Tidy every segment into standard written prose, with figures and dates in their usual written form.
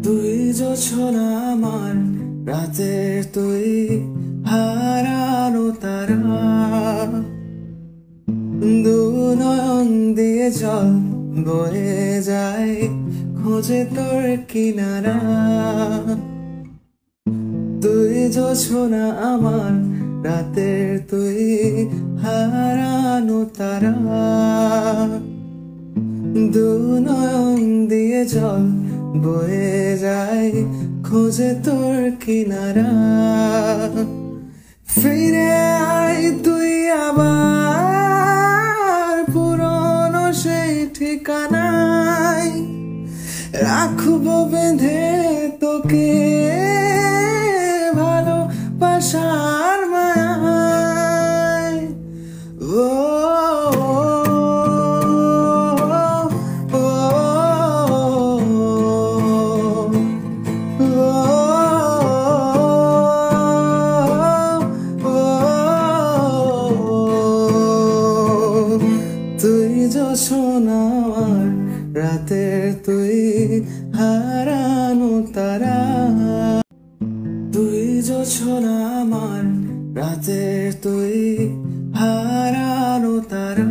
তুই জোছনা আমার রাতের তুই হারানো তারা দু নয়ন দিয়ে জল বয়ে যায় খোঁজে তোর কিনারা তুই জোছনা আমার রাতের তুই হারানো তারা দু নয়ন দিয়ে জল বয়ে যায় খোঁজে তোর কিনারা ফিরে আয় তুই আবার পুরনো সেই ঠিকানায় রাখবো বেঁধে তোকে ভালোবাসার মায়ায় ও তুই জোছনা আমার রাতের তুই হারানো তারা তুই জোছনা আমার রাতের তুই হারানো তারা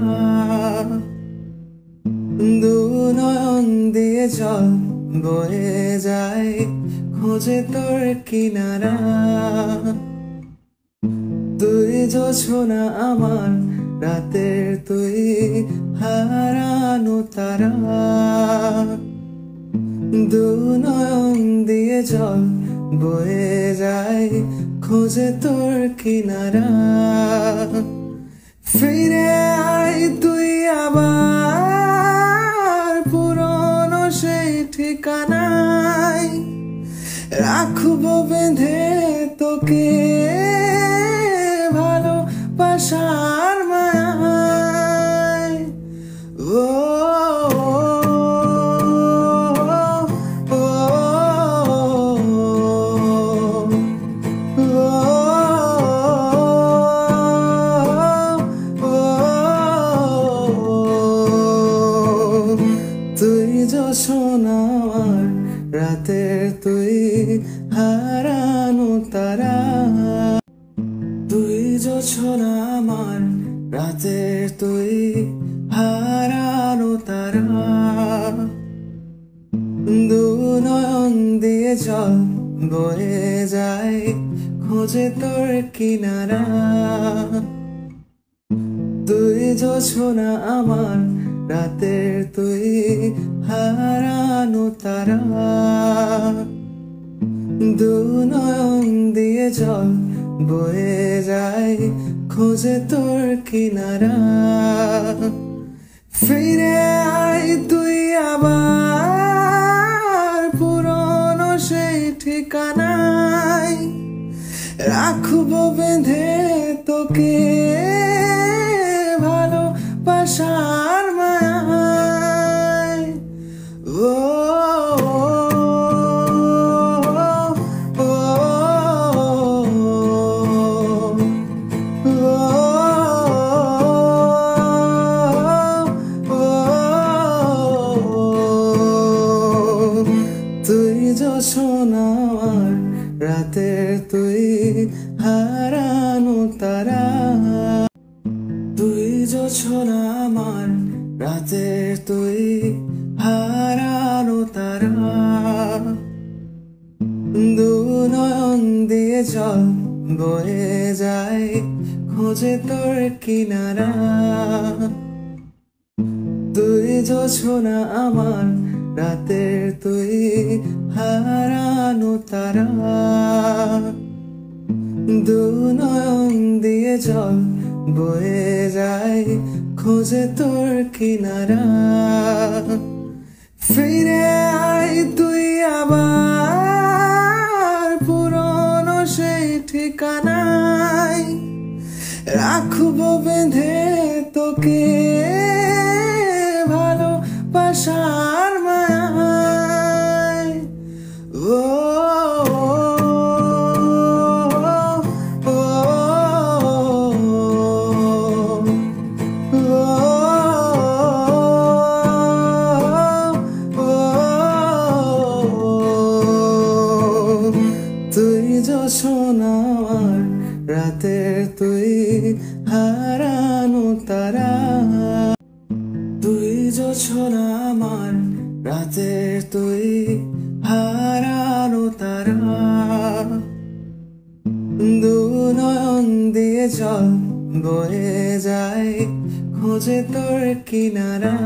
দু নয়ন দিয়ে জল বয়ে যায় খোঁজে তোর কিনারা তুই জোছনা আমার রাতের তুই হারানো তারা দু নয়ন দিয়ে জল বয়ে যায় খোঁজে তোর কিনারা ফিরে আয় তুই আবার পুরনো সেই ঠিকানায় রাখবো বেঁধে তোকে ভালোবাসার মায়ায় ও তুই জোছনা আমার রাতের তুই হারানো তারা তুই জোছনা আমার রাতের তুই হারানো তারা দু নয়ন দিয়ে জল বয়ে যায় খোঁজে তোর কিনারা তুই জোছনা আমার রাতের তুই হারানো তারা দু নয়ন দিয়ে জল বয়ে যায় খোঁজে তোর কিনারা ফিরে আয় তুই আবার পুরনো সেই ঠিকানায় রাখবো বেঁধে তোকে ভালোবাসার মায়ায় ও তুই জোছনা আমার রাতের তুই হারানো তারা তুই জোছনা আমার রাতের তুই হারানো তারা দু নয়ন দিয়ে জল বয়ে যায় খোঁজে তোর কিনারা তুই জোছনা আমার রাতের তুই হারানো তারা দু নয়ন দিয়ে জল বয়ে যায় খোঁজে তোর কিনারা ফিরে আয় তুই আবার পুরনো সেই ঠিকানায় রাখবো বেঁধে তোকে ভালোবাসার মায়ায় ও ও রাতের তুই হারানো তারা। তুই জোছনা আমার, রাতের তুই হারানো তারা। দু নয়ন দিয়ে জল বয়ে যায়, খোঁজে তোর কিনারা।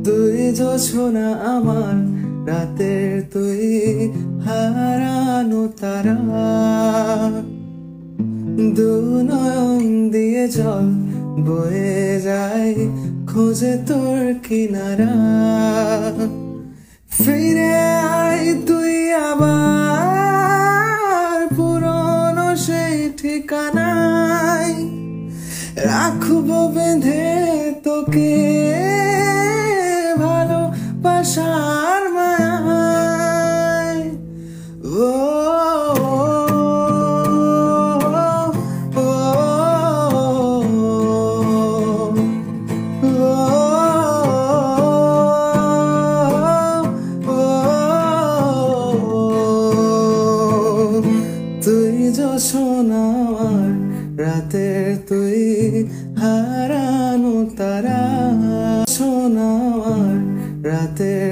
তুই জোছনা আমার, রাতের তুই হারানো তারা। দু নয়ন দিয়ে জল বয়ে যায়, খোঁজে তোর কিনারা। ফিরে আয় তুই আবার পুরনো সেই ঠিকানায়, রাখবো বেঁধে তোকে ভালোবাসার মায়ায়। ও তুই জোছনা আমার, রাতের তুই হারানো তারা। সোনা আমার, রাতের